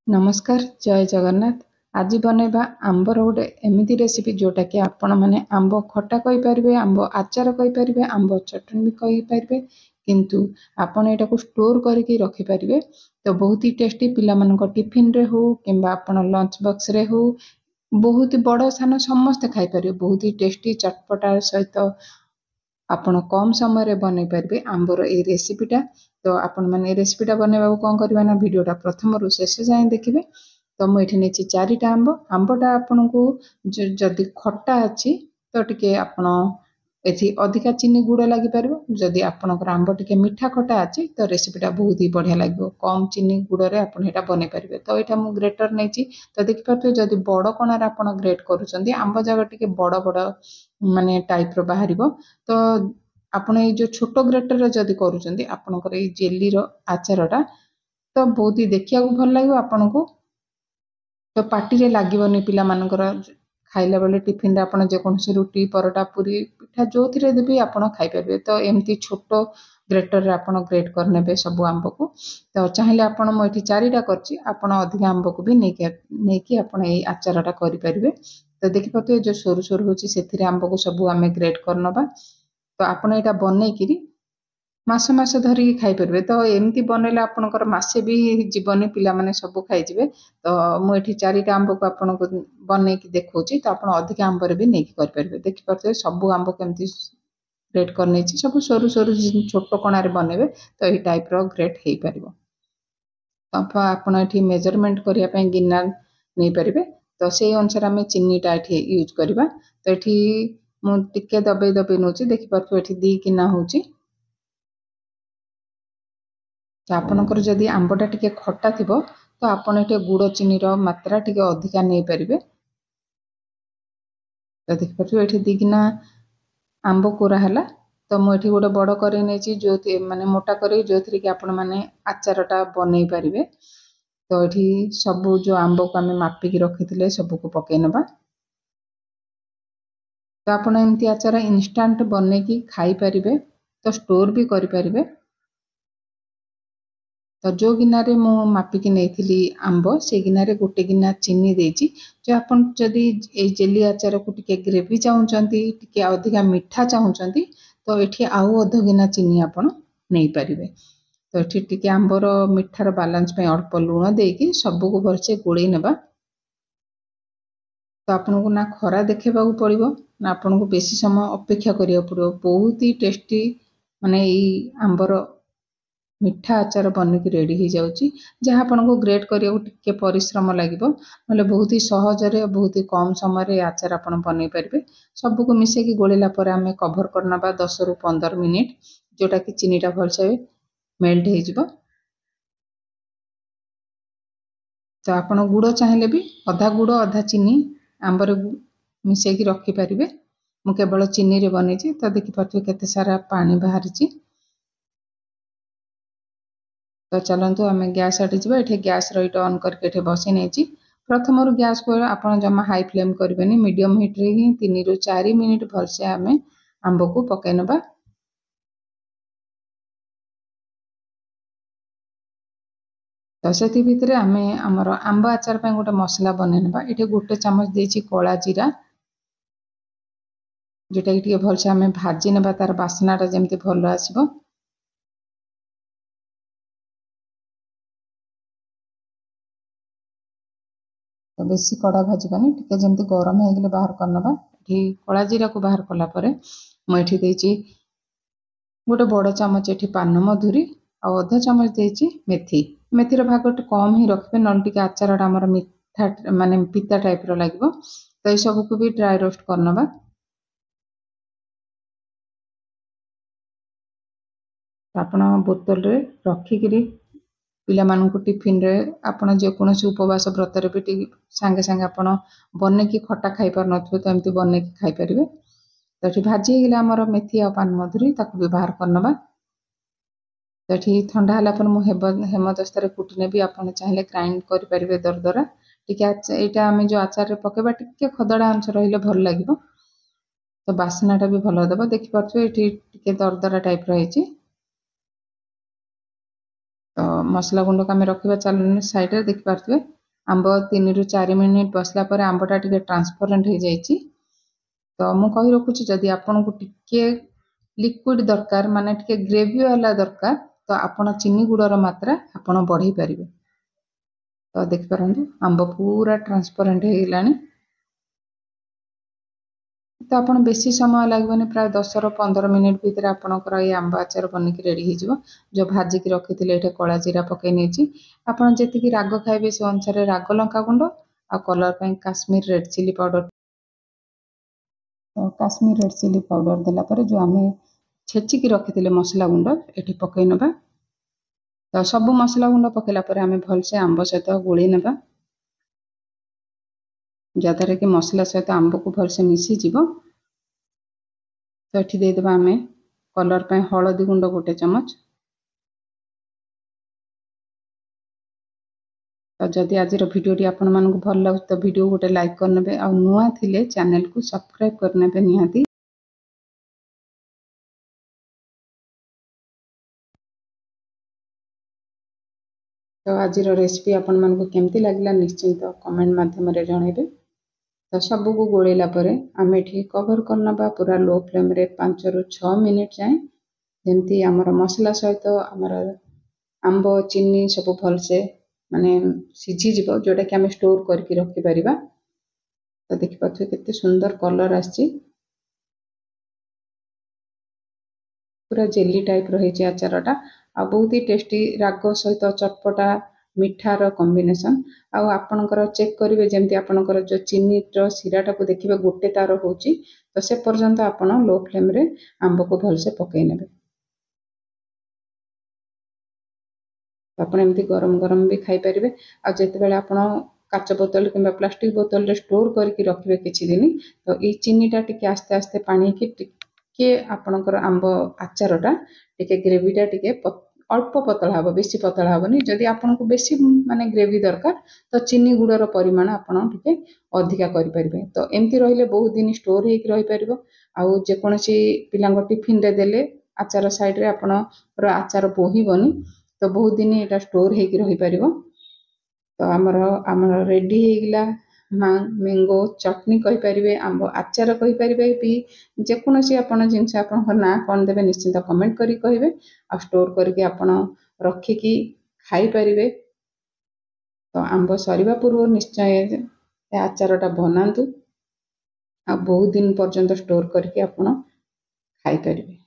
नमस्कार जय जगन्नाथ। आज बनैबा आंबर गोटे एमती रेसिपी जोटा कि आपण मैंने आंब खटा कही पारे, आंब आचार कही पारे, आंब चटनी भी कही पारे, किंतु आपण एटा को स्टोर करके रखी पारे तो बहुत ही टेस्टी पिला मानक टिफिन रे हो कि आपण लंच बॉक्स रे हो बहुत ही बड़ सान समस्ते खाई पारे। बहुत ही टेस्टी चटपटा सहित आपण कम समय बन पारे आंबर ए रेसिपीटा। तो आपण मैंने रेसिपीटा बनवा कौन करवा ना वीडियोटा प्रथम रु शेष जाए देखिए। तो मुझे नहीं 4टा आंबटा आपन को जदि खट्टा अच्छी तो टिके आपण एथि अधिका चीनी गुड़ लगी पार। जदि आपणकर आंब टिके मीठा खटा अच्छी तो रेसिपीटा बहुत ही बढ़िया लगे, कम चीनी गुड़े आप बन पारे। तो यहाँ मुझे ग्रेटर नहीं तो देखिपे जदि बड़ कणार आप ग्रेट करुँच आंब जगह टिके बड़ बड़ माने टाइप बाहर तो आपण ये जो छोट ग्रेटर जदि करुँच आपणकर ये जेली आचारटा तो बहुत ही देखिया भल लगे आपन को। तो पार्टी रे लागबनी पिला मानकर खाइला बेले टिफिन रे आपण जेकोसी रुटी परोटा पूरी पिठा जो थिरे देबी आपण खाई परबे। तो एमती छोट ग्रेटर रे आपण ग्रेट कर नेबे सब आंब को। तो चाहिले आपण म एठी 4टा करछि, आपण अधिक आंब को भी नेकी आपण ए आचारटा करि परबे। तो देखि पते जो सोरु सोरु होछि सेथिरे आंब को सब आमे ग्रेट करनबा। तो आपण एटा बनै किरी मास मास धरिकी खाई पारे। तो एमती बनैले आपणकर मासे भी जीवनी पिला माने सब खाइजिबे। तो मुझे 4टा आंब को आपन को बनैकी देखौछि, तो आपण अधिक आंब रे भी नेकी कर परबे। देखि परते सब आंब केमती ग्रेट करने सब सोरु सोरु छोट कणार बनेबे तो यही टाइप रो ग्रेट हेई परिबो। तो आपण एठी मेजरमेंट करिया पय गिन्ना नै परिबे। तो से अनुसार आमे चीनीटा एठी यूज करबा। तो एठी मु टिके दबे दबे नोछि, देखि परते एठी 2 गिन्ना होछि। तो आपणकर जदि आंबटा टिके खट्टा थिबो तो आपण एठी गुड़ चीनी रो मात्रा टिके अधिका नै परिबे। तो देखि परते एठी 2 गिन्ना आंब कोरा हला। तो मु एठी गोटे बड़ करी नेछि जो माने मोटा करी जो थ्री कि आपण माने आचारटा बनै परिबे। तो एठी सब जो आंब को आमे मापी की रखिथिले सब को पकै नबा। तो आपण एमती आचार इंस्टेंट बनै की खाई परिबे, तो स्टोर भी करि परिबे। तो जो गिनारे मु मापिकी नहीं आंब से गिनारे गोटे गिना चीनी देछि। जो आपन जदि ए जेली आचार को टिके ग्रेवी चाहूचंती टिके अधिका मीठा चाहूचंती तो एठी आउ अध गिना चीनी आपन नहीं परिबे। तो एठी टिके आंबर मिठार बैलेंस पे अल्प लूण देकी सब को भलसे गोळै नेबा। तो आपन को ना खरा देखेबा को पड़िबो ना आपन को बेसी समय अपेक्षा करिया पड़िबो। बहुत ही टेस्टी माने ई आंबर मिठा आचार बनकी रेडी हो जाउची। जहाँ आपन को ग्रेट करिया को टिके परिश्रम लागिबो, नले बहुत ही सहज रे बहुत ही कम समय रे आचार आपन बनै परिबे। सब को मिसे की गोलेला पर हमें कवर करनबा 10 रु 15 मिनिट, जोटा कि चीनीटा भलसे मेल्ट हो जिवो। तो आपन गुड़ चाहिले भी आधा गुड़ आधा चीनी आंबर मिसे की रखी परिबे। मु केवल चीनी रे बनेछि। तो देखि परथि केते सारा पानी बाहरिछि। तो चलतु आम गैस हटि जा। ये गैस रईट ऑन करके ये बसई नहीं। प्रथम गैस को आप जमा हाई फ्लेम करें, मीडियम हिट रे ही 3 रु 4 मिनिट भलसे आम आंब को पकई नबा। तो से भितर आम आमर आंब आचार पे गोटे मसला बन ना। ये गोटे चामच देछि कला जीरा, जोटा कि भलसे आम भाजी ना तार बास्नाटा जमी भल आसबो। तो बेसी कड़ा भाजबानी, टिके जमी गरम हो बाहर करनबा। ये कला जीरा को बाहर कलापर मुझे देछि गोटे बड़ चामच ये पान मधुरी आ अध चामच देछि मेथी। मेथीर भाग कम ही रखिए ना टिके आचारटा आमर मीठा माने पिता टाइप रो लागिबो। तो ये सब को भी ड्राई रोस्ट करनबा। आपण बोतल रे रखिकी पिला मानकु टिफिन रे आपण जेकोसी उपवास व्रत रे भी सांगे सांगे आपण बने की खट्टा खाई पार नथबे तो एमती बने की खाई परिबे। तो ये भाजी गला आमर मेथी आ पान मधुरी ताकू भी बाहर करनबा। तो ये ठंडा होला पर मु हेमदस्ता रे कुटी नेबी। आपण चाहिले ग्राइंड करि परिबे दरदरा टिके। एटा आमे जो आचार रे पकेबा टिके खदड़ा अंश रहिले भल लागिबो। तो बास्नाटा भी भल देबो। देखि परछो एठी टिके दरदरा टाइप रहिछि। तो मसला गुंड को आम रखा चल साइड रे देखि पार्थिबे। आंब 3 ରୁ 4 मिनिट बसला पर आंबटा टिके ट्रांसपेरेंट हो जाइए। तो मु कही रखुची जदि आपन को टिके लिक्विड दरकार माने टिके ग्रेवी वाला दरकार तो आपण चीनी गुड़र मात्रा आपण बढ़ाई पारिबे। तो देख परंतु आंब पूरा ट्रांसपेरेंट हो गलानी। तो आपण बेसी समय लागबनी प्राय 10 ରୁ 15 मिनिट भीतर आपणकर ये आंब आचार बनिक रेडी हो जो भाजिक रखी ये कला जीरा पकई नहीं आपड़ जी राग खाइबे से अनुसार राग लंका गुंड आ colour Kashmir red chilli powder. तो काश्मीर रेड चिली पाउडर देला जो आम छेचिकी रखी मसला गुंड ये पकई नवा। तो सब मसला गुंड पकेला आम भलसे आंब सहित गोली नवा जद्वारा कि मसला सहित आंब को भलसे मिसी जीव। तो ये देदेबा आम कलर पे हलदी गुंड 1 चमच। तो जदि आज भिडियोटी आपण मानक भल लगे तो वीडियो गोटे लाइक करने आ नुआ थिले चैनल को सब्सक्राइब करने निहाती। तो आज रेसिपी आपण मानक केमती लगला निश्चिंत कमेंट माध्यम रे जणाइबे। तो सबू को गोलेला परे आमे ठीक कवर करनबा पूरा लो फ्लेम रे 5 ରୁ 6 मिनिट जाए जेमती हमर मसला सहित हमर आंब चीनी सब भलसे माने सिझी जीव जोटा कि आम स्टोर करके रखी परिबा। तो देखि पाथु केते सुंदर कलर आछि पूरा जेली टाइप रही आचारटा आ बहुत ही टेस्टी राग सहित चटपटा मिठार कॉम्बिनेशन। आउ आपणकर चेक करेंगे जमी आपणकर जो चीनी सिराटा को देखिए गोटे तार होची तो से पर्यंत आपण लो फ्लेम रे आंब को भलसे पकई नेबे। आपण एमती गरम गरम भी खाई परिबे आ जेते बेले आपण काच बोतल किंबा प्लास्टिक बोतल रे स्टोर करके रखिबे किछि दिन तो ई चीनीटा टिके आस्ते आस्ते पानी की टिके आपणकर आंब आचारटा टिके ग्रेवीटा टिके अल्प पतला हम बेसी पतला हेनी जदि आपन को बेसी माने ग्रेवी दरकार तो चीनी गुड़र परिमाण आपन टिके अधिका करि परिबे। तो एमती रहिले बहुत दिन स्टोर हेक रहि परिबो आउ जे कोनोसी पिलांग टिफिन रे देले आचार साइड रे आपन आचार बोहिबनी तो बहुत दिन एटा स्टोर हेक रहि परिबो। तो हमर रेडी हे गिला मैंगो चटनी कहि परिबे आंब आचार कहि परिबे भी जे कोनोसी आपन जिंस आपन ना कोन देबे निश्चिंत कमेंट करी कहिबे आ स्टोर करके आपण रखिकी खाई परिबे। तो आंब सरीबा पूर्व निश्चय आचारटा बनातु आ बहुत दिन पर्यंत स्टोर करके आपण खाई परिबे।